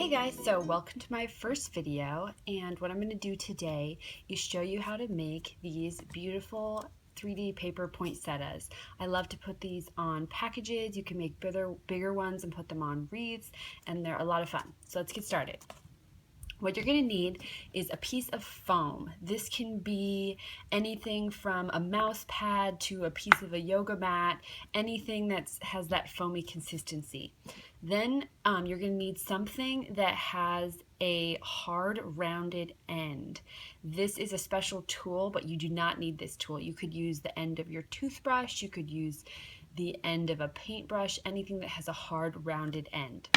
Hey guys, so welcome to my first video, and what I'm going to do today is show you how to make these beautiful 3D paper poinsettias. I love to put these on packages. You can make bigger ones and put them on wreaths, and they're a lot of fun. So let's get started. What you're going to need is a piece of foam. This can be anything from a mouse pad to a piece of a yoga mat, anything that has that foamy consistency. Then you're going to need something that has a hard rounded end. This is a special tool, but you do not need this tool. You could use the end of your toothbrush, you could use the end of a paintbrush, anything that has a hard rounded end.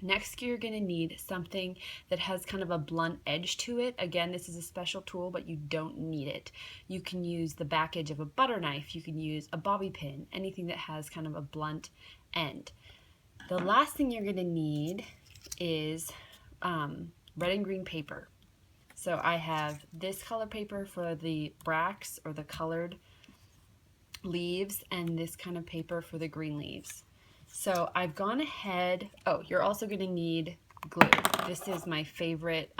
Next, you're going to need something that has kind of a blunt edge to it. Again, this is a special tool, but you don't need it. You can use the back edge of a butter knife. You can use a bobby pin, anything that has kind of a blunt end. The last thing you're going to need is red and green paper. So I have this color paper for the bracts or the colored leaves, and this kind of paper for the green leaves. So I've gone ahead, you're also going to need glue. This is my favorite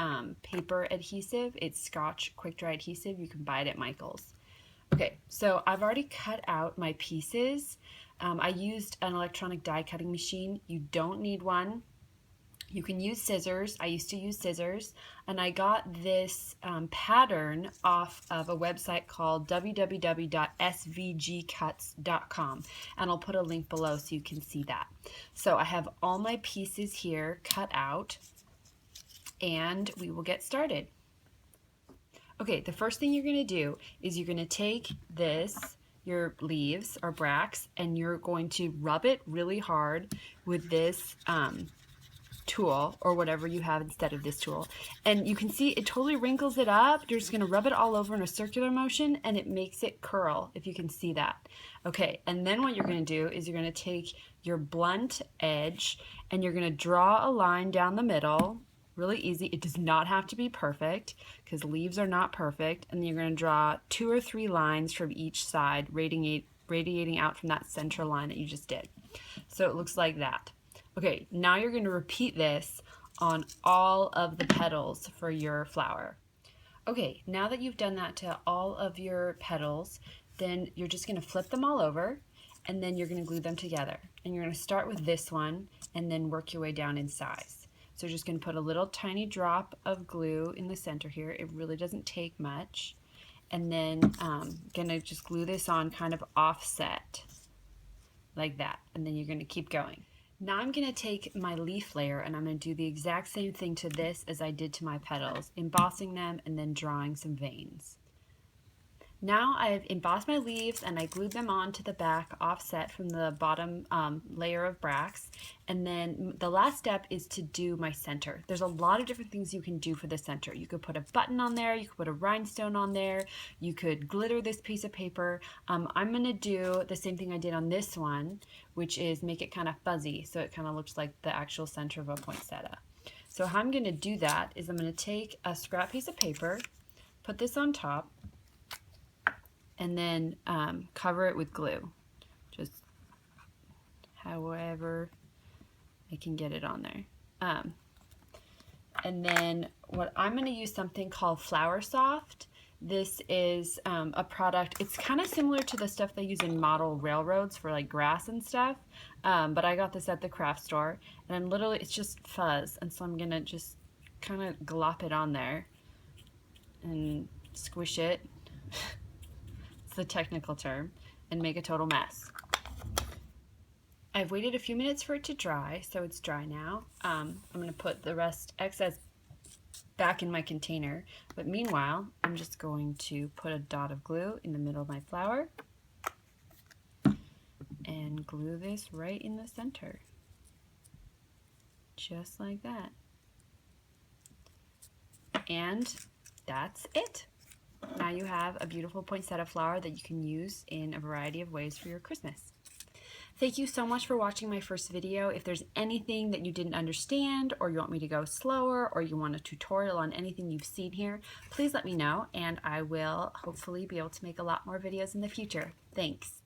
paper adhesive. It's Scotch quick dry adhesive. You can buy it at Michael's. Okay, so I've already cut out my pieces. I used an electronic die cutting machine. You don't need one. You can use scissors. I used to use scissors, and I got this pattern off of a website called www.svgcuts.com, and I'll put a link below so you can see that. So I have all my pieces here cut out, and we will get started. Okay, the first thing you're going to do is you're going to take your leaves or bracts, and you're going to rub it really hard with this tool or whatever you have instead of this tool, and you can see it totally wrinkles it up. You're just going to rub it all over in a circular motion, and it makes it curl, if you can see that. Okay, and then what you're going to do is you're going to take your blunt edge and you're going to draw a line down the middle. Really easy. It does not have to be perfect because leaves are not perfect, and then you're going to draw 2 or 3 lines from each side, radiating out from that center line that you just did. So it looks like that. Okay, now you're going to repeat this on all of the petals for your flower. Okay, now that you've done that to all of your petals, then you're just going to flip them all over, and then you're going to glue them together. And you're going to start with this one and then work your way down in size. So you're just going to put a little tiny drop of glue in the center here. It really doesn't take much. And then going to just glue this on kind of offset like that. And then you're going to keep going. Now I'm going to take my leaf layer and I'm going to do the exact same thing to this as I did to my petals, embossing them and then drawing some veins. Now I've embossed my leaves and I glued them onto the back offset from the bottom layer of bracts, and then the last step is to do my center. There's a lot of different things you can do for the center. You could put a button on there, you could put a rhinestone on there, you could glitter this piece of paper. I'm going to do the same thing I did on this one, which is make it kind of fuzzy so it kind of looks like the actual center of a poinsettia. So how I'm going to do that is I'm going to take a scrap piece of paper, put this on top, and then cover it with glue, just however I can get it on there. And then what I'm going to use something called Flower Soft. This is a product, it's kind of similar to the stuff they use in model railroads for like grass and stuff, but I got this at the craft store, and it's just fuzz, and so I'm going to just kind of glop it on there and squish it. The technical term, and make a total mess. I've waited a few minutes for it to dry, so it's dry now. I'm going to put the excess back in my container, but meanwhile I'm just going to put a dot of glue in the middle of my flower and glue this right in the center, just like that. And that's it. Now you have a beautiful poinsettia flower that you can use in a variety of ways for your Christmas. Thank you so much for watching my first video. If there's anything that you didn't understand, or you want me to go slower, or you want a tutorial on anything you've seen here, please let me know, and I will hopefully be able to make a lot more videos in the future. Thanks.